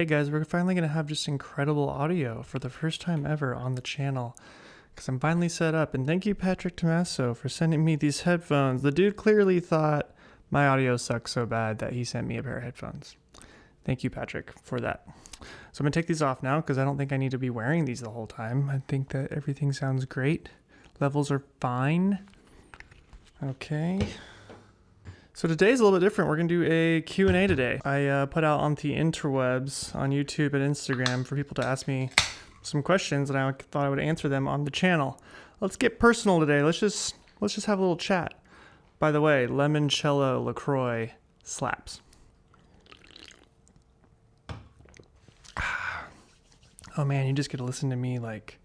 Hey guys, we're finally going to have just incredible audio for the first time ever on the channel because I'm finally set up. And thank you, Patrick Tommaso, for sending me these headphones. The dude clearly thought my audio sucked so bad that he sent me a pair of headphones. Thank you, Patrick, for that. So I'm going to take these off now because I don't think I need to be wearing these the whole time. I think that everything sounds great. Levels are fine. Okay. So today's a little bit different. We're going to do a Q&A today. I put out on the interwebs on YouTube and Instagram for people to ask me some questions, and I thought I would answer them on the channel. Let's get personal today. Let's just have a little chat. By the way, limoncello LaCroix slaps. Oh man, you just get to listen to me like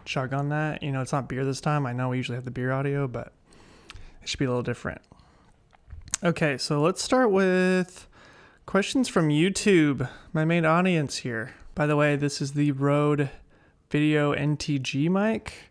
chug on that. You know, it's not beer this time. I know we usually have the beer audio, but it should be a little different. Okay, so let's start with questions from YouTube, my main audience here. By the way, this is the Rode Video NTG mic,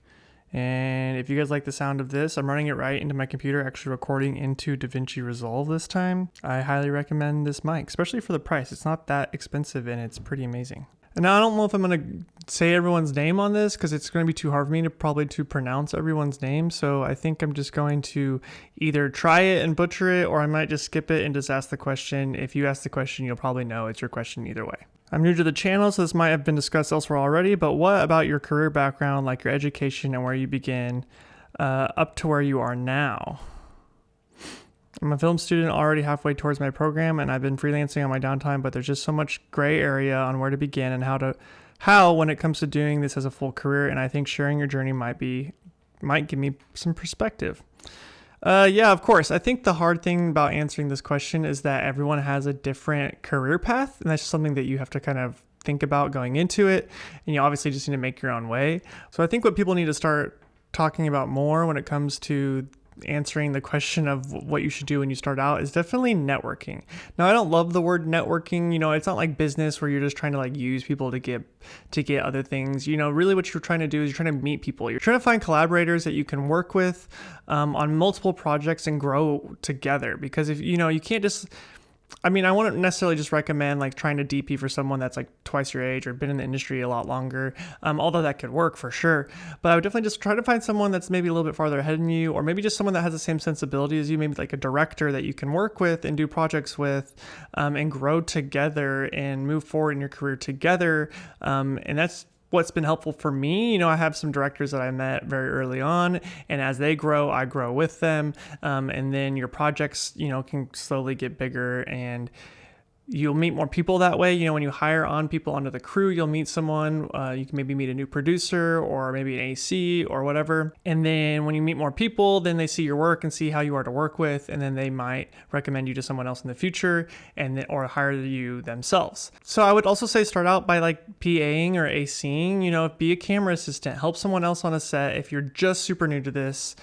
and if you guys like the sound of this, I'm running it right into my computer, actually recording into DaVinci Resolve this time. I highly recommend this mic, especially for the price. It's not that expensive and it's pretty amazing. And now I don't know if I'm going to say everyone's name on this because it's going to be too hard for me to pronounce everyone's name. So I think I'm just going to either try it and butcher it, or I might just skip it and just ask the question. If you ask the question, you'll probably know it's your question either way. I'm new to the channel, so this might have been discussed elsewhere already, but what about your career background, like your education and where you begin, up to where you are now? I'm a film student already halfway towards my program, and I've been freelancing on my downtime, but there's just so much gray area on where to begin and how when it comes to doing this as a full career, and I think sharing your journey might give me some perspective. Yeah, of course. I think the hard thing about answering this question is that everyone has a different career path, and that's just something that you have to kind of think about going into it, and you obviously just need to make your own way. So I think what people need to start talking about more when it comes to answering the question of what you should do when you start out is definitely networking. Now, I don't love the word networking. You know, it's not like business where you're just trying to like use people to get other things. You know, really what you're trying to do is you're trying to meet people. You're trying to find collaborators that you can work with on multiple projects and grow together. Because if, you know, you can't just, I mean, I wouldn't necessarily just recommend like trying to DP for someone that's like twice your age or been in the industry a lot longer, although that could work for sure. But I would definitely just try to find someone that's maybe a little bit farther ahead than you, or maybe just someone that has the same sensibility as you, maybe like a director that you can work with and do projects with, and grow together and move forward in your career together. And that's what's been helpful for me. You know, I have some directors that I met very early on, and as they grow, I grow with them. And then your projects, you know, can slowly get bigger, and you'll meet more people that way. You know, when you hire on people onto the crew, you'll meet someone, you can maybe meet a new producer or maybe an AC or whatever. And then when you meet more people, then they see your work and see how you are to work with. And then they might recommend you to someone else in the future or hire you themselves. So I would also say start out by like PAing or ACing, you know, be a camera assistant, help someone else on a set if you're just super new to this,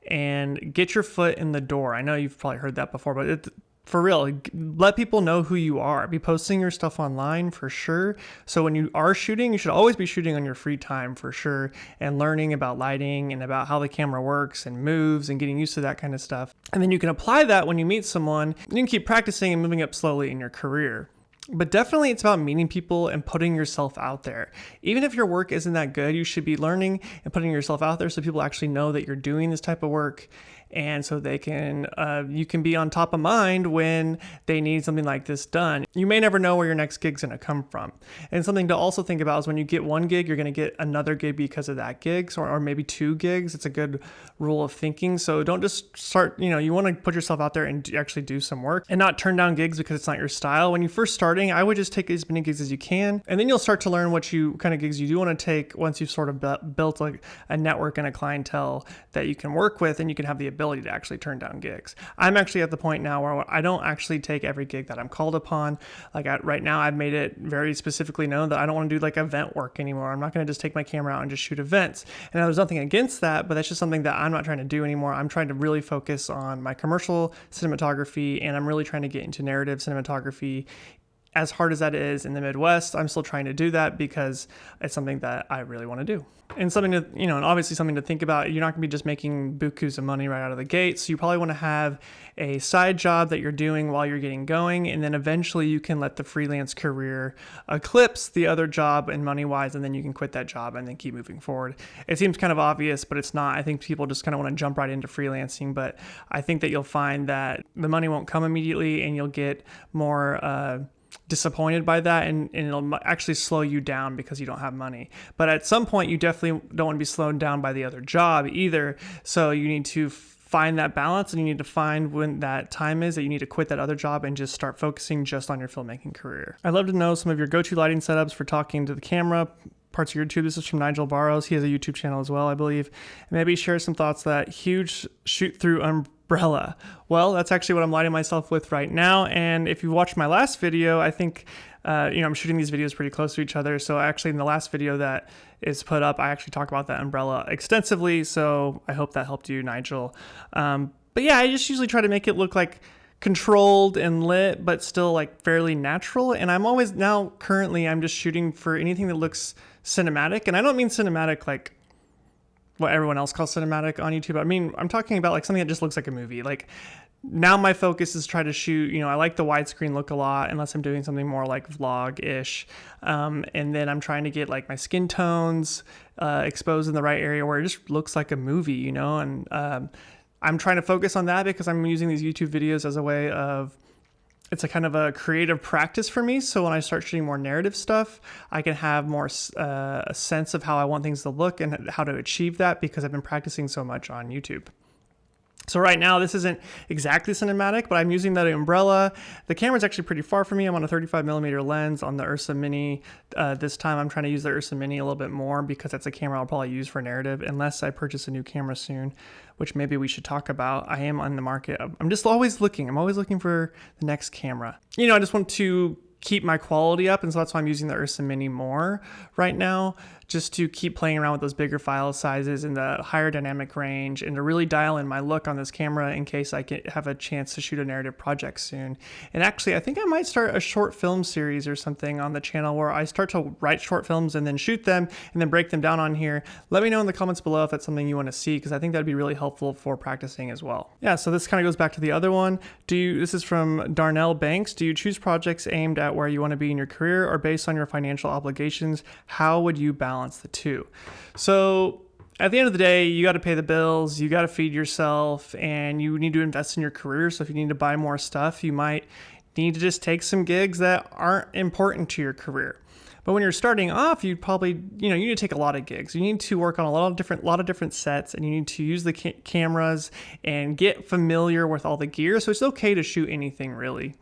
and get your foot in the door. I know you've probably heard that before, but for real, let people know who you are. Be posting your stuff online for sure. So when you are shooting, you should always be shooting on your free time for sure, and learning about lighting and about how the camera works and moves and getting used to that kind of stuff. And then you can apply that when you meet someone. You can keep practicing and moving up slowly in your career. But definitely it's about meeting people and putting yourself out there. Even if your work isn't that good, you should be learning and putting yourself out there so people actually know that you're doing this type of work, and so they can you can be on top of mind when they need something like this done. You may never know where your next gig's going to come from. And something to also think about is when you get one gig, you're going to get another gig because of that gig, or maybe two gigs. It's a good rule of thinking. So don't just start, you know, you want to put yourself out there and actually do some work and not turn down gigs because it's not your style. When you're first starting, I would just take as many gigs as you can, and then you'll start to learn what kind of gigs you do want to take once you've sort of built like a network and a clientele that you can work with, and you can have the ability to actually turn down gigs. I'm actually at the point now where I don't actually take every gig that I'm called upon. Like right now, I've made it very specifically known that I don't want to do like event work anymore. I'm not going to just take my camera out and just shoot events. And there's nothing against that, but that's just something that I'm not trying to do anymore. I'm trying to really focus on my commercial cinematography, and I'm really trying to get into narrative cinematography as hard as that is in the Midwest, I'm still trying to do that because it's something that I really want to do. And something to, and obviously something to think about. You're not going to be just making bukus of money right out of the gate. So you probably want to have a side job that you're doing while you're getting going. And then eventually you can let the freelance career eclipse the other job and money wise. And then you can quit that job and then keep moving forward. It seems kind of obvious, but it's not. I think people just kind of want to jump right into freelancing. But I think that you'll find that the money won't come immediately and you'll get more, disappointed by that, and it'll actually slow you down because you don't have money. But at some point you definitely don't want to be slowed down by the other job either, so you need to find that balance, and you need to find when that time is that you need to quit that other job and just start focusing just on your filmmaking career. I'd love to know some of your go-to lighting setups for talking to the camera, parts of your YouTube. This is from Nigel Barrows. He has a YouTube channel as well, I believe. And maybe share some thoughts that huge shoot-through umbrella. Well, that's actually what I'm lighting myself with right now. And if you watched my last video, I think, I'm shooting these videos pretty close to each other. So actually in the last video that is put up, I actually talk about that umbrella extensively. So I hope that helped you, Nigel. But yeah, I just usually try to make it look like controlled and lit, but still like fairly natural. And I'm always currently I'm just shooting for anything that looks cinematic. And I don't mean cinematic like what everyone else calls cinematic on YouTube. I mean, I'm talking about like something that just looks like a movie. Like now my focus is try to shoot, I like the widescreen look a lot unless I'm doing something more like vlog-ish. And then I'm trying to get like my skin tones exposed in the right area where it just looks like a movie, and I'm trying to focus on that because I'm using these YouTube videos as a way of, it's a kind of a creative practice for me. So when I start shooting more narrative stuff, I can have more a sense of how I want things to look and how to achieve that because I've been practicing so much on YouTube. So right now, this isn't exactly cinematic, but I'm using that umbrella. The camera's actually pretty far from me. I'm on a 35mm lens on the Ursa Mini. This time I'm trying to use the Ursa Mini a little bit more because that's a camera I'll probably use for narrative unless I purchase a new camera soon, which maybe we should talk about. I am on the market. I'm just always looking. I'm always looking for the next camera. I just want to keep my quality up, and so that's why I'm using the Ursa Mini more right now, just to keep playing around with those bigger file sizes and the higher dynamic range, and to really dial in my look on this camera in case I can have a chance to shoot a narrative project soon. And actually, I think I might start a short film series or something on the channel where I start to write short films and then shoot them and then break them down on here. Let me know in the comments below if that's something you want to see, because I think that'd be really helpful for practicing as well. Yeah, so this kind of goes back to the other one. This is from Darnell Banks. Do you choose projects aimed at where you want to be in your career or based on your financial obligations? How would you balance the two? So at the end of the day, you got to pay the bills, you got to feed yourself, and you need to invest in your career. So if you need to buy more stuff, you might need to just take some gigs that aren't important to your career. But when you're starting off, you probably, you need to take a lot of gigs. You need to work on a lot of different sets, and you need to use the cameras and get familiar with all the gear. So it's okay to shoot anything really.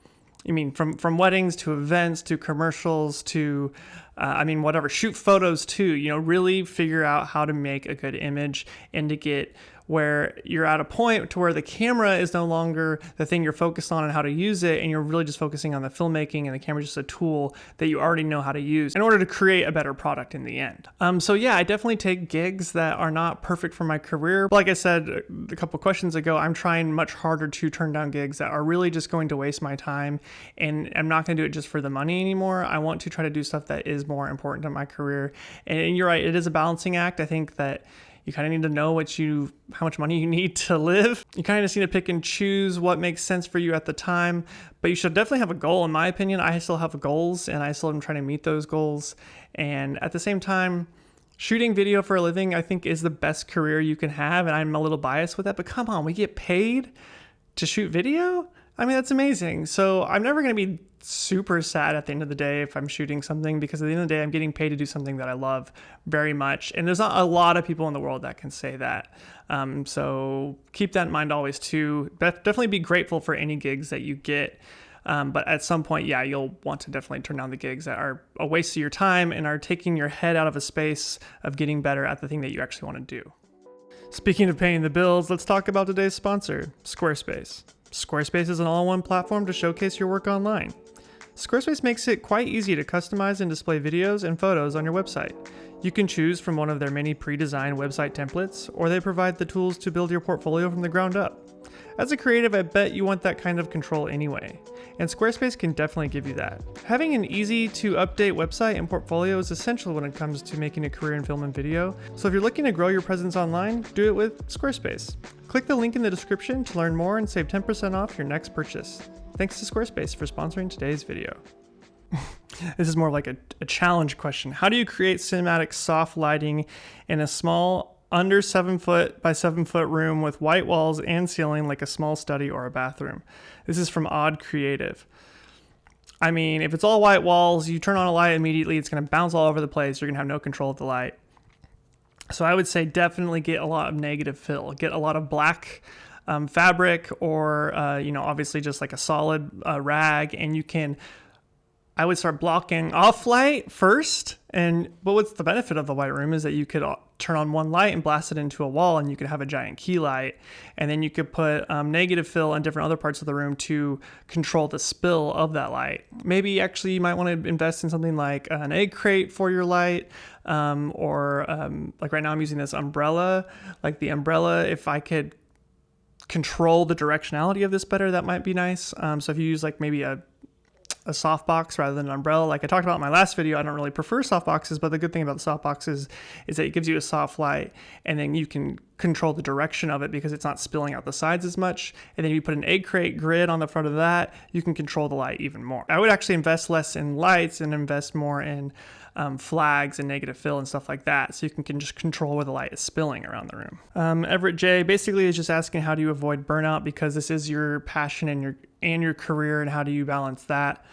I mean, from weddings to events to commercials to, whatever, shoot photos too, really figure out how to make a good image and to get where you're at a point to where the camera is no longer the thing you're focused on and how to use it, and you're really just focusing on the filmmaking, and the camera is just a tool that you already know how to use in order to create a better product in the end. So yeah, I definitely take gigs that are not perfect for my career. Like I said a couple questions ago, I'm trying much harder to turn down gigs that are really just going to waste my time, and I'm not going to do it just for the money anymore. I want to try to do stuff that is more important to my career. And you're right, it is a balancing act. I think that you kind of need to know how much money you need to live. You kind of just need to pick and choose what makes sense for you at the time, but you should definitely have a goal. In my opinion, I still have goals, and I still am trying to meet those goals. And at the same time, shooting video for a living, I think, is the best career you can have. And I'm a little biased with that, but come on, we get paid to shoot video? I mean, that's amazing. So I'm never going to be super sad at the end of the day if I'm shooting something, because at the end of the day, I'm getting paid to do something that I love very much. And there's not a lot of people in the world that can say that. So keep that in mind always too. Definitely be grateful for any gigs that you get. But at some point, yeah, you'll want to definitely turn down the gigs that are a waste of your time and are taking your head out of a space of getting better at the thing that you actually want to do. Speaking of paying the bills, let's talk about today's sponsor, Squarespace. Squarespace is an all-in-one platform to showcase your work online. Squarespace makes it quite easy to customize and display videos and photos on your website. You can choose from one of their many pre-designed website templates, or they provide the tools to build your portfolio from the ground up. As a creative, I bet you want that kind of control anyway, and Squarespace can definitely give you that. Having an easy to update website and portfolio is essential when it comes to making a career in film and video, so if you're looking to grow your presence online, do it with Squarespace. Click the link in the description to learn more and save 10% off your next purchase. Thanks to Squarespace for sponsoring today's video. This is more like a challenge question. How do you create cinematic soft lighting in a small under 7 foot by 7 foot room with white walls and ceiling like a small study or a bathroom? This is from Odd Creative. I mean, if it's all white walls, you turn on a light immediately, it's going to bounce all over the place. You're going to have no control of the light. So I would say definitely get a lot of negative fill. Get a lot of black fabric or, obviously just like a solid rag, and I would start blocking off light first. But what's the benefit of the white room is that you could turn on one light and blast it into a wall, and you could have a giant key light. And then you could put negative fill in different other parts of the room to control the spill of that light. Maybe actually you might want to invest in something like an egg crate for your light, or like right now I'm using this umbrella. Like the umbrella, if I could control the directionality of this better, that might be nice. So if you use like maybe a softbox rather than an umbrella, like I talked about in my last video, I don't really prefer softboxes, but the good thing about the softboxes is that it gives you a soft light, and then you can control the direction of it because it's not spilling out the sides as much. And then if you put an egg crate grid on the front of that, you can control the light even more. I would actually invest less in lights and invest more in flags and negative fill and stuff like that, so you can just control where the light is spilling around the room. Everett J basically is just asking, how do you avoid burnout, because this is your passion and your career, and how do you balance that?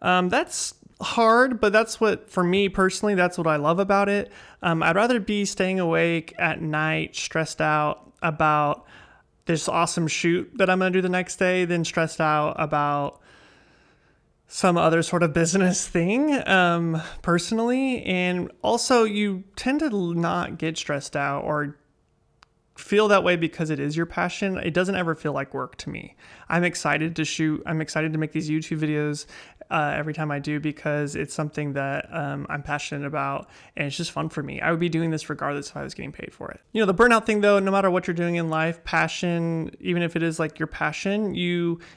That's hard, but that's what, for me personally, that's what I love about it. I'd rather be staying awake at night stressed out about this awesome shoot that I'm going to do the next day than stressed out about some other sort of business thing, personally. And also, you tend to not get stressed out or feel that way because it is your passion. It doesn't ever feel like work to me. I'm excited to shoot. I'm excited to make these YouTube videos every time I do, because it's something that I'm passionate about, and it's just fun for me. I would be doing this regardless if I was getting paid for it. The burnout thing though, no matter what you're doing in life, passion, even if it is like your passion,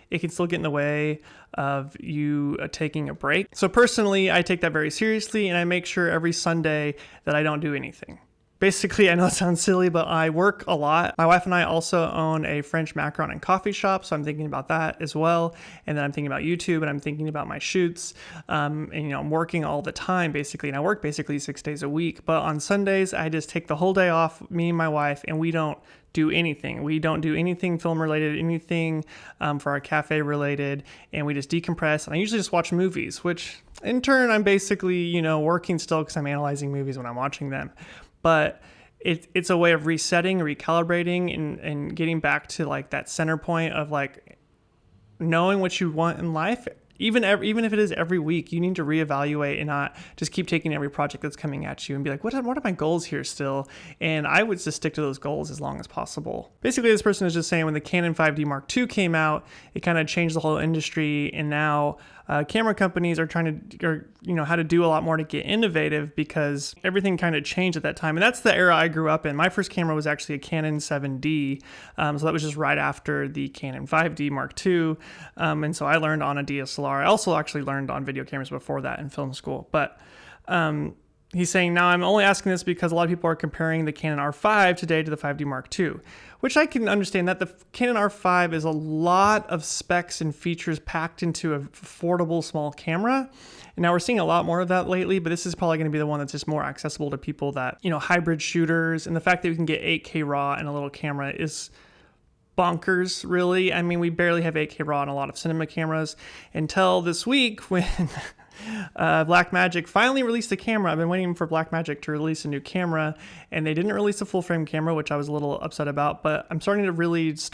it can still get in the way of you taking a break. So personally, I take that very seriously, and I make sure every Sunday that I don't do anything. Basically, I know it sounds silly, but I work a lot. My wife and I also own a French macaron and coffee shop, so I'm thinking about that as well. And then I'm thinking about YouTube, and I'm thinking about my shoots. I'm working all the time, basically, and I work basically 6 days a week. But on Sundays, I just take the whole day off, me and my wife, and we don't do anything. We don't do anything film related, anything for our cafe related, and we just decompress. And I usually just watch movies, which in turn, I'm basically, working still because I'm analyzing movies when I'm watching them. But it's a way of resetting, recalibrating, and getting back to like that center point of like knowing what you want in life. Even if it is every week, you need to reevaluate and not just keep taking every project that's coming at you and be like, what are my goals here still? And I would just stick to those goals as long as possible. Basically, this person is just saying when the Canon 5D Mark II came out, it kind of changed the whole industry, and now camera companies are trying to, how to do a lot more to get innovative, because everything kind of changed at that time. And that's the era I grew up in. My first camera was actually a Canon 7D. So that was just right after the Canon 5D Mark II. And so I learned on a DSLR. I also actually learned on video cameras before that in film school. But he's saying, now I'm only asking this because a lot of people are comparing the Canon R5 today to the 5D Mark II, which I can understand that the Canon R5 is a lot of specs and features packed into an affordable small camera. And now we're seeing a lot more of that lately, but this is probably going to be the one that's just more accessible to people that, hybrid shooters. And the fact that we can get 8K RAW in a little camera is bonkers, really. I mean, we barely have 8K RAW in a lot of cinema cameras until this week when Blackmagic finally released a camera. I've been waiting for Blackmagic to release a new camera, and they didn't release a full frame camera, which I was a little upset about, but I'm starting to really just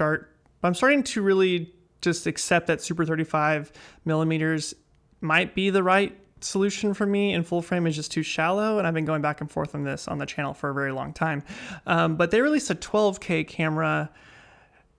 accept that Super 35 millimeters might be the right solution for me, and full frame is just too shallow. And I've been going back and forth on this on the channel for a very long time. But they released a 12K camera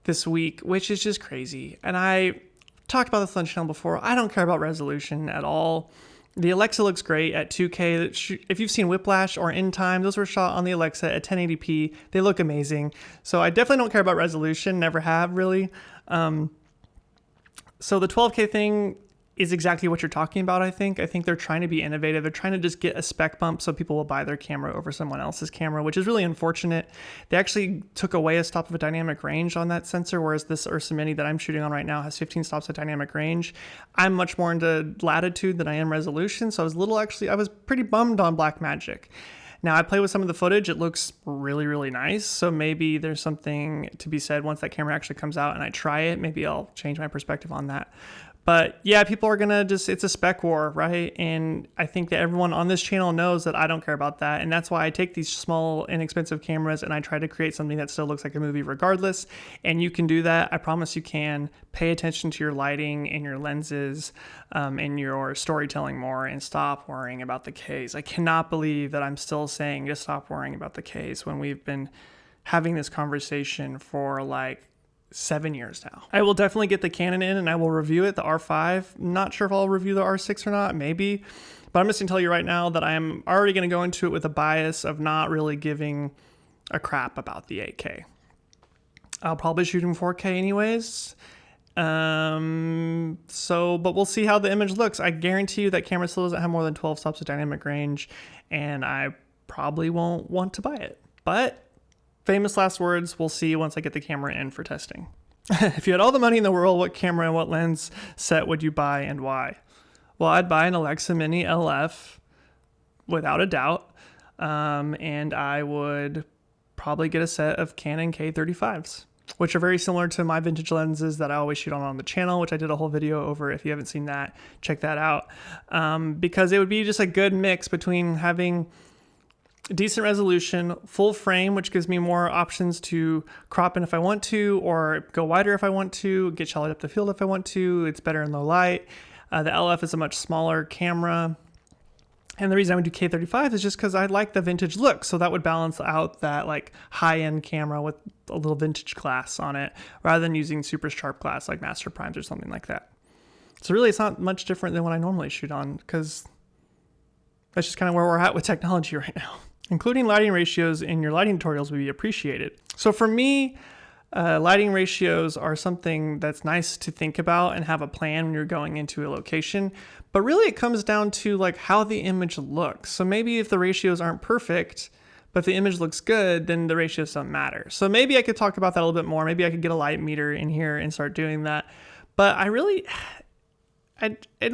this week, which is just crazy. And I Talked about this on the channel before. I don't care about resolution at all. The Alexa looks great at 2K. If you've seen Whiplash or In Time, those were shot on the Alexa at 1080p. They look amazing. So I definitely don't care about resolution, never have really. So the 12K thing is exactly what you're talking about, I think. I think they're trying to be innovative. They're trying to just get a spec bump so people will buy their camera over someone else's camera, which is really unfortunate. They actually took away a stop of a dynamic range on that sensor, whereas this Ursa Mini that I'm shooting on right now has 15 stops of dynamic range. I'm much more into latitude than I am resolution, so I was pretty bummed on Blackmagic. Now, I play with some of the footage. It looks really, really nice. So maybe there's something to be said once that camera actually comes out and I try it. Maybe I'll change my perspective on that. But yeah, people are gonna it's a spec war, right? And I think that everyone on this channel knows that I don't care about that. And that's why I take these small, inexpensive cameras and I try to create something that still looks like a movie regardless. And you can do that. I promise you can. Pay attention to your lighting and your lenses and your storytelling more and stop worrying about the Ks. I cannot believe that I'm still saying just stop worrying about the Ks when we've been having this conversation for like 7 years now. I will definitely get the Canon in and I will review it, the R5. Not sure if I'll review the R6 or not, maybe. But I'm just gonna tell you right now that I'm already gonna go into it with a bias of not really giving a crap about the 8K. I'll probably shoot in 4K anyways. But we'll see how the image looks. I guarantee you that camera still doesn't have more than 12 stops of dynamic range and I probably won't want to buy it. But famous last words, we'll see once I get the camera in for testing. If you had all the money in the world, what camera and what lens set would you buy and why? Well, I'd buy an Alexa Mini LF without a doubt. And I would probably get a set of Canon K35s, which are very similar to my vintage lenses that I always shoot on the channel, which I did a whole video over. If you haven't seen that, check that out. Because it would be just a good mix between having decent resolution, full frame, which gives me more options to crop in if I want to, or go wider if I want to, get shallow depth of field if I want to. It's better in low light. The LF is a much smaller camera. And the reason I would do K35 is just because I like the vintage look. So that would balance out that like high-end camera with a little vintage glass on it, rather than using super sharp glass like Master Primes or something like that. So really it's not much different than what I normally shoot on, because that's just kind of where we're at with technology right now. Including lighting ratios in your lighting tutorials would be appreciated. So for me, lighting ratios are something that's nice to think about and have a plan when you're going into a location. But really it comes down to like how the image looks. So maybe if the ratios aren't perfect, but if the image looks good, then the ratios don't matter. So maybe I could talk about that a little bit more. Maybe I could get a light meter in here and start doing that. But I don't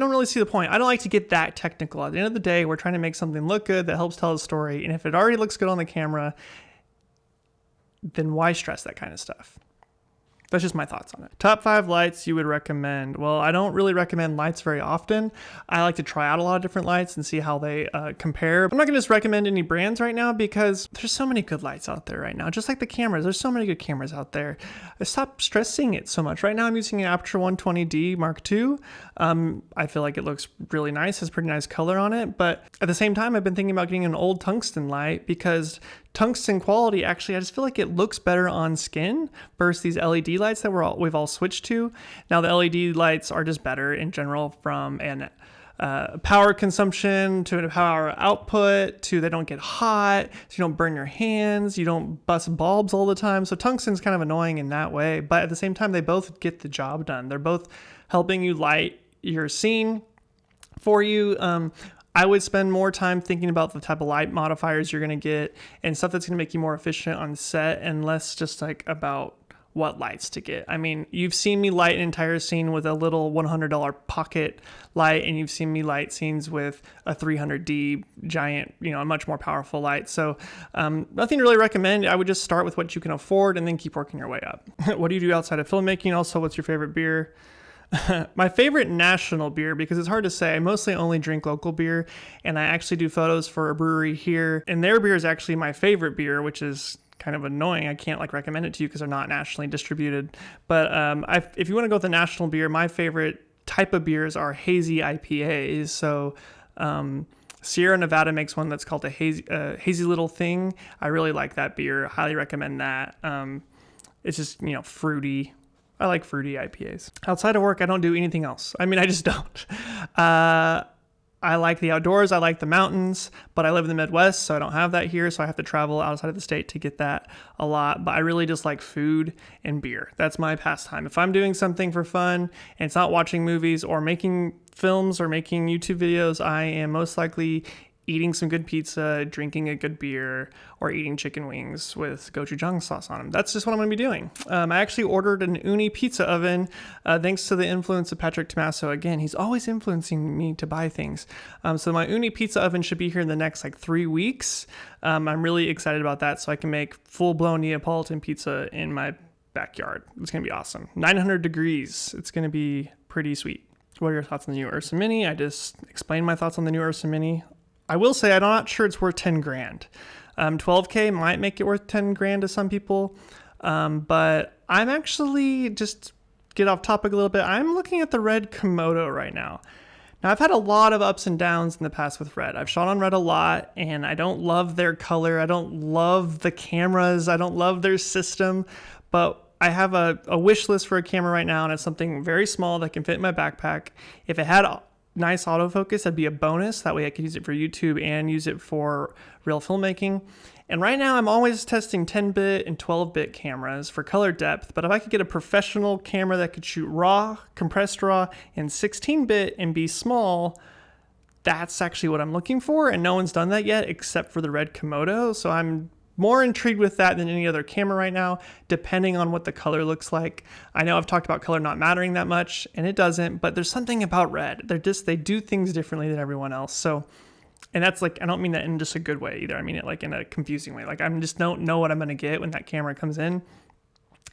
really see the point. I don't like to get that technical. At the end of the day, we're trying to make something look good that helps tell a story. And if it already looks good on the camera, then why stress that kind of stuff? That's just my thoughts on it. Top 5 lights you would recommend. Well, I don't really recommend lights very often. I like to try out a lot of different lights and see how they compare. I'm not gonna just recommend any brands right now because there's so many good lights out there right now. Just like the cameras, there's so many good cameras out there. Stop stressing it so much. Right now I'm using an Aperture 120D Mark II. I feel like it looks really nice, has pretty nice color on it. But at the same time, I've been thinking about getting an old tungsten light because tungsten quality, actually, I just feel like it looks better on skin versus these LED lights that we've all switched to. Now, the LED lights are just better in general from an power consumption to a power output to they don't get hot, so you don't burn your hands, you don't bust bulbs all the time. So tungsten's kind of annoying in that way, but at the same time, they both get the job done. They're both helping you light your scene for you. I would spend more time thinking about the type of light modifiers you're going to get and stuff that's going to make you more efficient on set and less just like about what lights to get. I mean, you've seen me light an entire scene with a little $100 pocket light, and you've seen me light scenes with a 300D giant, a much more powerful light. So nothing to really recommend. I would just start with what you can afford and then keep working your way up. What do you do outside of filmmaking? Also, what's your favorite beer? My favorite national beer, because it's hard to say. I mostly only drink local beer, and I actually do photos for a brewery here, and their beer is actually my favorite beer, which is kind of annoying. I can't recommend it to you because they're not nationally distributed. But if you want to go with the national beer, my favorite type of beers are hazy IPAs. So Sierra Nevada makes one that's called a hazy little thing. I really like that beer. Highly recommend that. It's just fruity. I like fruity IPAs. Outside of work, I don't do anything else. I mean, I just don't. I like the outdoors. I like the mountains, but I live in the Midwest, so I don't have that here. So I have to travel outside of the state to get that a lot. But I really just like food and beer. That's my pastime. If I'm doing something for fun and it's not watching movies or making films or making YouTube videos, I am most likely eating some good pizza, drinking a good beer, or eating chicken wings with gochujang sauce on them. That's just what I'm going to be doing. I actually ordered an uni pizza oven thanks to the influence of Patrick Tommaso. Again, he's always influencing me to buy things. So my uni pizza oven should be here in the next 3 weeks. I'm really excited about that, so I can make full-blown Neapolitan pizza in my backyard. It's going to be awesome. 900 degrees. It's going to be pretty sweet. What are your thoughts on the new Ursa Mini? I just explained my thoughts on the new Ursa Mini. I will say I'm not sure it's worth 10 grand. 12K might make it worth 10 grand to some people. But I'm actually, just get off topic a little bit, I'm looking at the red Komodo right now. Now, I've had a lot of ups and downs in the past with red. I've shot on red a lot, and I don't love their color. I don't love the cameras. I don't love their system. But I have a wish list for a camera right now, and it's something very small that can fit in my backpack. If it had nice autofocus, that'd be a bonus. That way I could use it for YouTube and use it for real filmmaking. And right now I'm always testing 10-bit and 12-bit cameras for color depth, but if I could get a professional camera that could shoot RAW, compressed RAW, and 16-bit and be small, that's actually what I'm looking for, and no one's done that yet except for the red Komodo. So I'm more intrigued with that than any other camera right now, depending on what the color looks like. I know I've talked about color not mattering that much, and it doesn't, but there's something about red. They do things differently than everyone else. So, and that's I don't mean that in just a good way either. I mean it in a confusing way. I just don't know what I'm going to get when that camera comes in.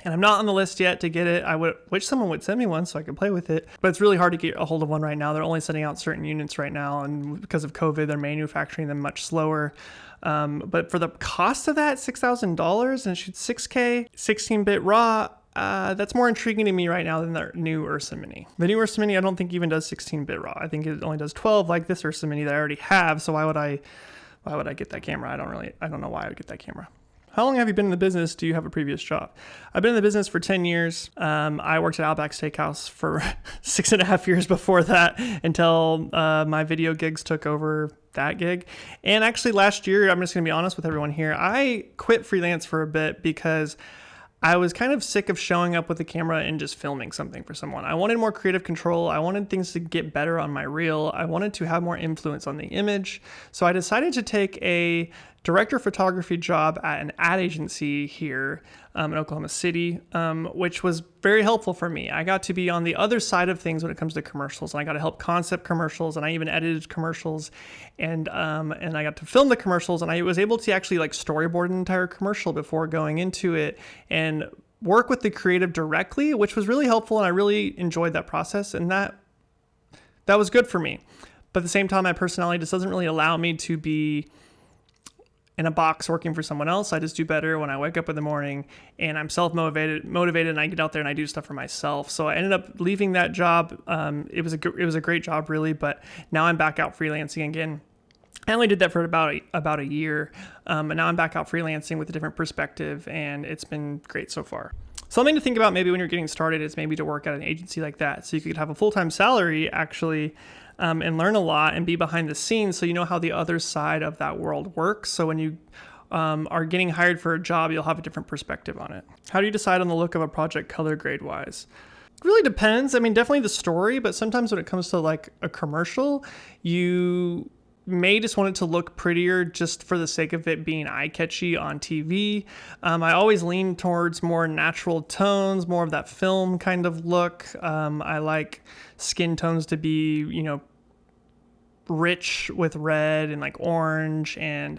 And I'm not on the list yet to get it. I wish someone would send me one so I could play with it. But it's really hard to get a hold of one right now. They're only sending out certain units right now. And because of COVID, they're manufacturing them much slower. But for the cost of that, $6,000, and it shoots 6K, 16-bit RAW, that's more intriguing to me right now than the new Ursa Mini. The new Ursa Mini, I don't think even does 16-bit RAW. I think it only does 12 like this Ursa Mini that I already have. So why would I get that camera? I don't know why I would get that camera. How long have you been in the business? Do you have a previous job? I've been in the business for 10 years. I worked at Outback Steakhouse for 6.5 years before that until my video gigs took over that gig. And actually last year, I'm just going to be honest with everyone here, I quit freelance for a bit because I was kind of sick of showing up with a camera and just filming something for someone. I wanted more creative control. I wanted things to get better on my reel. I wanted to have more influence on the image. So I decided to take a director of photography job at an ad agency here in Oklahoma City, which was very helpful for me. I got to be on the other side of things when it comes to commercials, and I got to help concept commercials, and I even edited commercials, and I got to film the commercials, and I was able to actually storyboard an entire commercial before going into it and work with the creative directly, which was really helpful, and I really enjoyed that process, and that was good for me. But at the same time, my personality just doesn't really allow me to be in a box working for someone else. I just do better when I wake up in the morning and I'm self-motivated, and I get out there and I do stuff for myself. So I ended up leaving that job. It was a great job, really, but now I'm back out freelancing again. I only did that for about a year, and now I'm back out freelancing with a different perspective, and it's been great so far. Something to think about maybe when you're getting started is maybe to work at an agency like that, so you could have a full-time salary actually, and learn a lot and be behind the scenes, so you know how the other side of that world works. So when you are getting hired for a job, you'll have a different perspective on it. How do you decide on the look of a project color grade wise? It really depends. I mean, definitely the story, but sometimes when it comes to a commercial, you may just want it to look prettier just for the sake of it being eye-catchy on TV. I always lean towards more natural tones, more of that film kind of look. I like skin tones to be, rich with red and orange, and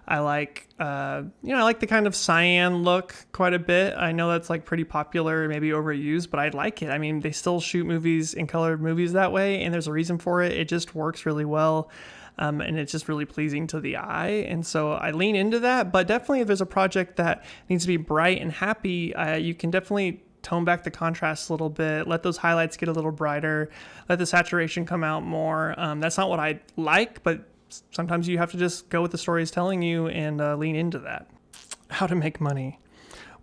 I like, I like the kind of cyan look quite a bit. I know that's pretty popular, maybe overused, but I like it. I mean, they still shoot movies in colored movies that way, and there's a reason for it. It just works really well. And it's just really pleasing to the eye. And so I lean into that, but definitely if there's a project that needs to be bright and happy, you can definitely tone back the contrast a little bit, let those highlights get a little brighter, let the saturation come out more. That's not what I like, but sometimes you have to just go with the story is telling you and lean into that. How to make money.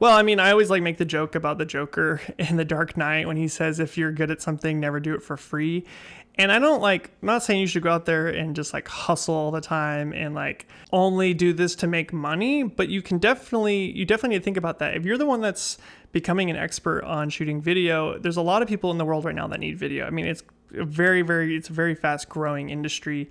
Well, I mean, I always like make the joke about the Joker in The Dark Knight when he says, if you're good at something, never do it for free. And I don't I'm not saying you should go out there and just like hustle all the time and like only do this to make money, but you definitely need to think about that. If you're the one that's becoming an expert on shooting video, there's a lot of people in the world right now that need video. I mean, it's a very fast growing industry.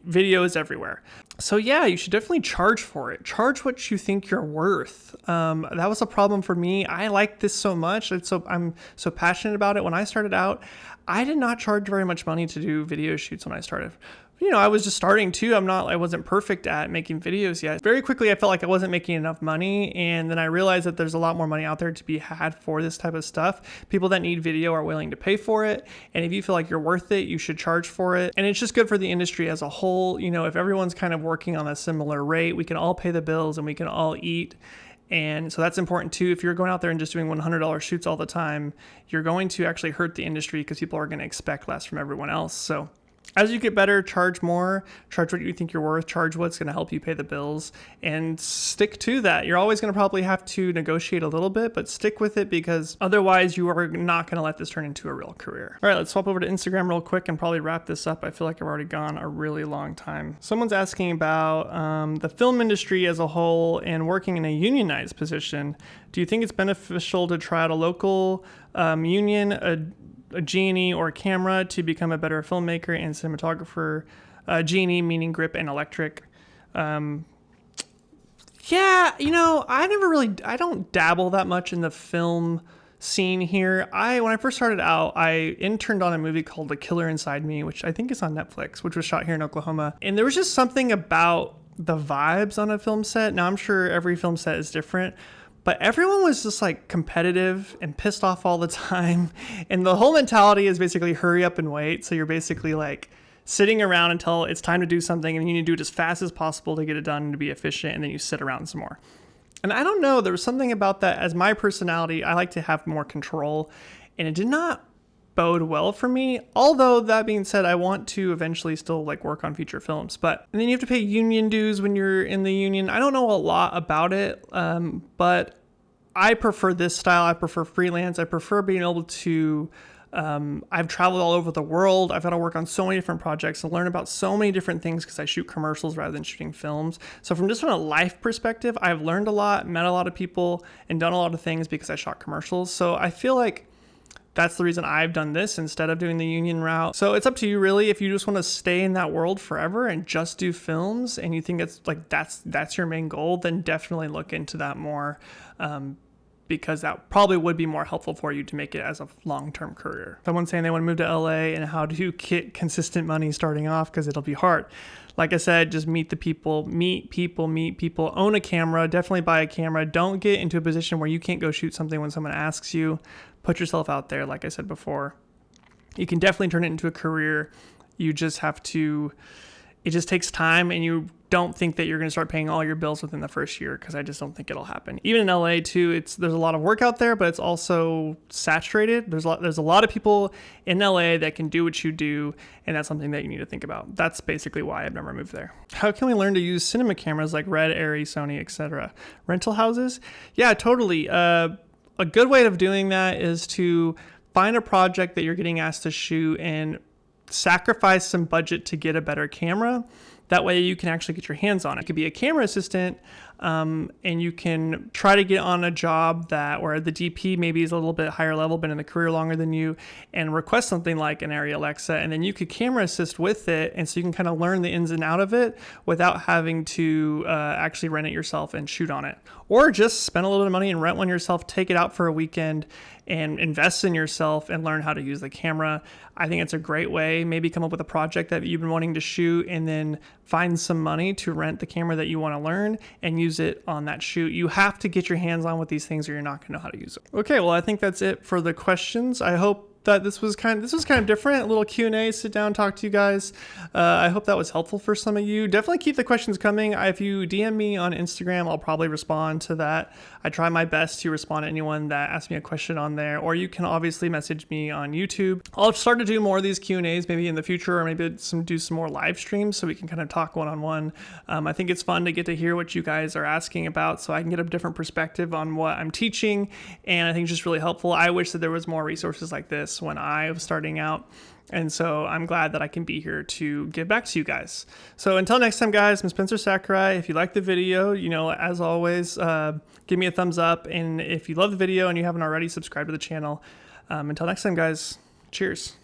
Video is everywhere. So yeah, you should definitely charge for it. Charge what you think you're worth. That was a problem for me. I like this so much. I'm so passionate about it. When I started out, I did not charge very much money to do video shoots when I started. I was just starting too. I wasn't perfect at making videos yet. Very quickly, I felt like I wasn't making enough money. And then I realized that there's a lot more money out there to be had for this type of stuff. People that need video are willing to pay for it. And if you feel like you're worth it, you should charge for it. And it's just good for the industry as a whole. If everyone's kind of working on a similar rate, we can all pay the bills and we can all eat. And so that's important too. If you're going out there and just doing $100 shoots all the time, you're going to actually hurt the industry because people are going to expect less from everyone else. So as you get better, charge more, charge what you think you're worth, charge what's going to help you pay the bills, and stick to that. You're always going to probably have to negotiate a little bit, but stick with it because otherwise you are not going to let this turn into a real career. All right, let's swap over to Instagram real quick and probably wrap this up. I feel like I've already gone a really long time. Someone's asking about the film industry as a whole and working in a unionized position. Do you think it's beneficial to try out a local union, a G&E or a camera to become a better filmmaker and cinematographer? G&E meaning grip and electric. Yeah, I don't dabble that much in the film scene here. When I first started out, I interned on a movie called The Killer Inside Me, which I think is on Netflix, which was shot here in Oklahoma. And there was just something about the vibes on a film set. Now I'm sure every film set is different, but everyone was just like competitive and pissed off all the time. And the whole mentality is basically hurry up and wait. So you're basically like sitting around until it's time to do something and you need to do it as fast as possible to get it done and to be efficient. And then you sit around some more. And I don't know, there was something about that. As my personality, I like to have more control, and it did not bode well for me. Although that being said, I want to eventually still like work on feature films, and then you have to pay union dues when you're in the union. I don't know a lot about it, but I prefer this style. I prefer freelance. I prefer being able to, I've traveled all over the world. I've got to work on so many different projects and learn about so many different things because I shoot commercials rather than shooting films. So from a life perspective, I've learned a lot, met a lot of people, and done a lot of things because I shot commercials. So I feel like that's the reason I've done this instead of doing the union route. So it's up to you really. If you just want to stay in that world forever and just do films and you think it's like that's your main goal, then definitely look into that more, because that probably would be more helpful for you to make it as a long-term career. Someone's saying they want to move to LA and how do you get consistent money starting off, because it'll be hard. Like I said, just meet people, own a camera, definitely buy a camera. Don't get into a position where you can't go shoot something when someone asks you. Put yourself out there. Like I said before, you can definitely turn it into a career. You just have to, it just takes time, and you don't think that you're going to start paying all your bills within the first year, because I just don't think it'll happen. Even in LA too, there's a lot of work out there, but it's also saturated. There's a lot of people in LA that can do what you do, and that's something that you need to think about. That's basically why I've never moved there. How can we learn to use cinema cameras like Red, Arri, Sony, etc.? Rental houses? Yeah, totally. A good way of doing that is to find a project that you're getting asked to shoot and sacrifice some budget to get a better camera. That way you can actually get your hands on it. It could be a camera assistant, and you can try to get on a job where the DP maybe is a little bit higher level, been in the career longer than you, and request something like an Arri Alexa, and then you could camera assist with it, and so you can kind of learn the ins and out of it without having to actually rent it yourself and shoot on it. Or just spend a little bit of money and rent one yourself, take it out for a weekend, and invest in yourself and learn how to use the camera. I think it's a great way. Maybe come up with a project that you've been wanting to shoot and then find some money to rent the camera that you want to learn and use it on that shoot. You have to get your hands on with these things or you're not going to know how to use it. Okay, well, I think that's it for the questions. I hope that this was kind of different, a little Q&A, sit down, talk to you guys. I hope that was helpful for some of you. Definitely keep the questions coming. If you DM me on Instagram, I'll probably respond to that. I try my best to respond to anyone that asks me a question on there, or you can obviously message me on YouTube. I'll start to do more of these Q&As maybe in the future, or maybe do some more live streams so we can kind of talk one-on-one. I think it's fun to get to hear what you guys are asking about, so I can get a different perspective on what I'm teaching, and I think it's just really helpful. I wish that there was more resources like this when I was starting out. And so I'm glad that I can be here to give back to you guys. So until next time, guys, I'm Spencer Sakurai. If you like the video, as always, give me a thumbs up. And if you love the video and you haven't already, subscribe to the channel. Until next time, guys, cheers.